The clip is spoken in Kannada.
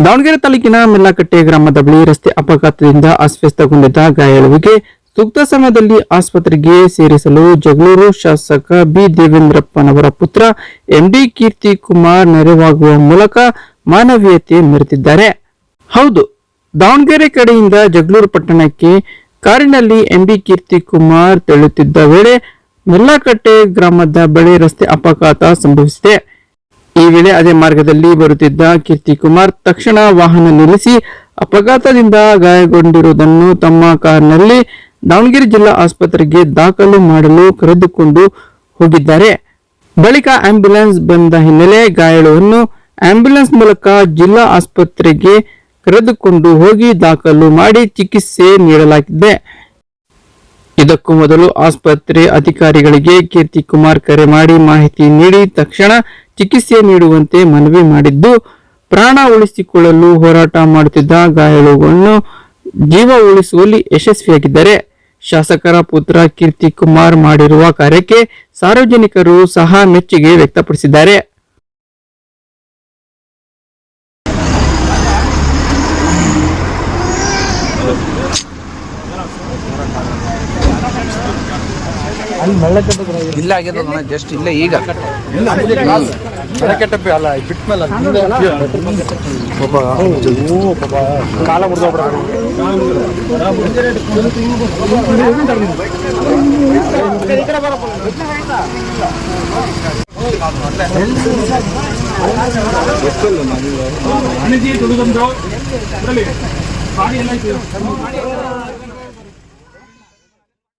ದಾವಣಗೆರೆ ತಾಲೂಕಿನ ಮೆಲ್ಲಕಟ್ಟೆ ಗ್ರಾಮದ ಬಳಿ ರಸ್ತೆ ಅಪಘಾತದಿಂದ ಅಸ್ವಸ್ಥಗೊಂಡಿದ್ದ ಗಾಯಾಳುವಿಗೆ ಸೂಕ್ತ ಸಮಯದಲ್ಲಿ ಆಸ್ಪತ್ರೆಗೆ ಸೇರಿಸಲು ಜಗಳೂರು ಶಾಸಕ ಬಿ ದೇವೇಂದ್ರಪ್ಪನವರ ಪುತ್ರ ಎಂಡಿ ಕೀರ್ತಿ ಕುಮಾರ್ ನೆರವಾಗುವ ಮೂಲಕ ಮಾನವೀಯತೆ ಮೆರೆದಿದ್ದಾರೆ. ಹೌದು, ದಾವಣಗೆರೆ ಕಡೆಯಿಂದ ಜಗಳೂರು ಪಟ್ಟಣಕ್ಕೆ ಕಾರಿನಲ್ಲಿ ಎಂಬಿ ಕೀರ್ತಿ ಕುಮಾರ್ ತೆರಳುತ್ತಿದ್ದ ವೇಳೆ ಮೆಲ್ಲಕಟ್ಟೆ ಗ್ರಾಮದ ಬಳಿ ರಸ್ತೆ ಅಪಘಾತ ಸಂಭವಿಸಿದೆ. ಈ ವೇಳೆ ಅದೇ ಮಾರ್ಗದಲ್ಲಿ ಬರುತ್ತಿದ್ದ ಕೀರ್ತಿ ಕುಮಾರ್ ತಕ್ಷಣ ವಾಹನ ನಿಲ್ಲಿಸಿ ಅಪಘಾತದಿಂದ ಗಾಯಗೊಂಡಿರುವುದನ್ನು ತಮ್ಮ ಕಾರ್ನಲ್ಲಿ ದಾವಣಗೆರೆ ಜಿಲ್ಲಾ ಆಸ್ಪತ್ರೆಗೆ ದಾಖಲು ಮಾಡಲು ಕರೆದುಕೊಂಡು ಹೋಗಿದ್ದಾರೆ. ಬಳಿಕ ಆಂಬ್ಯುಲೆನ್ಸ್ ಬಂದ ಹಿನ್ನೆಲೆ ಗಾಯಾಳುವನ್ನು ಆಂಬ್ಯುಲೆನ್ಸ್ ಮೂಲಕ ಜಿಲ್ಲಾ ಆಸ್ಪತ್ರೆಗೆ ಕರೆದುಕೊಂಡು ಹೋಗಿ ದಾಖಲು ಮಾಡಿ ಚಿಕಿತ್ಸೆ ನೀಡಲಾಗಿದೆ. ಇದಕ್ಕೂ ಮೊದಲು ಆಸ್ಪತ್ರೆ ಅಧಿಕಾರಿಗಳಿಗೆ ಕೀರ್ತಿ ಕುಮಾರ್ ಕರೆ ಮಾಡಿ ಮಾಹಿತಿ ನೀಡಿ ತಕ್ಷಣ ಚಿಕಿತ್ಸೆ ನೀಡುವಂತೆ ಮನವಿ ಮಾಡಿದ್ದು, ಪ್ರಾಣ ಉಳಿಸಿಕೊಳ್ಳಲು ಹೋರಾಟ ಮಾಡುತ್ತಿದ್ದ ಗಾಯಾಳುಗಳನ್ನು ಜೀವ ಉಳಿಸುವಲ್ಲಿ ಯಶಸ್ವಿಯಾಗಿದ್ದಾರೆ. ಶಾಸಕರ ಪುತ್ರ ಕೀರ್ತಿ ಕುಮಾರ್ ಮಾಡಿರುವ ಕಾರ್ಯಕ್ಕೆ ಸಾರ್ವಜನಿಕರು ಸಹ ಮೆಚ್ಚುಗೆ ವ್ಯಕ್ತಪಡಿಸಿದ್ದಾರೆ. ಇಲ್ಲ ಆಗ್ಯದ ಜಸ್ಟ್ ಇಲ್ಲ ಈಗ ಅಲ್ಲ ಬಿಟ್ಮೇಲೆ ಕಾಲ ಮುರಿದೋಗ್ರ ಗಾಡಿ ಎಲ್ಲ